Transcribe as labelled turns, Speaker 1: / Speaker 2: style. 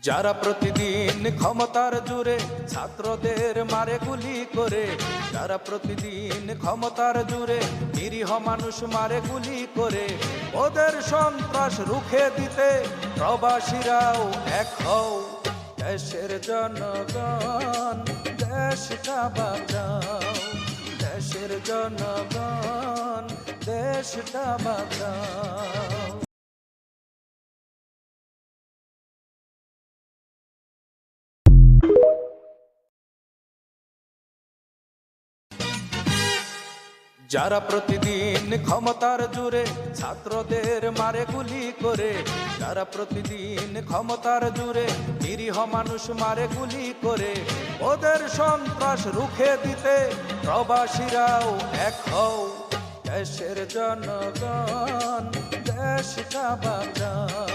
Speaker 1: যারা প্রতিদিন ক্ষমতার জোরে ছাত্রদের মারে গুলি করে, যারা প্রতিদিন ক্ষমতার জোরে নিরীহ মানুষ মারে গুলি করে, ওদের সন্ত্রাস রুখে দিতে প্রবাসীরাও এক হও। দেশের জনগণ দেশটা বাঁচাও, দেশের জনগণ দেশটা বাঁচাও। যারা প্রতিদিন ক্ষমতার জোরে ছাত্রদের মারে গুলি করে, যারা প্রতিদিন ক্ষমতার জোরে নিরীহ মানুষ মারে গুলি করে, ওদের সন্ত্রাস রুখে দিতে প্রবাসীরাও এক হও। দেশের জনগণ দেশটা বাঁচাও।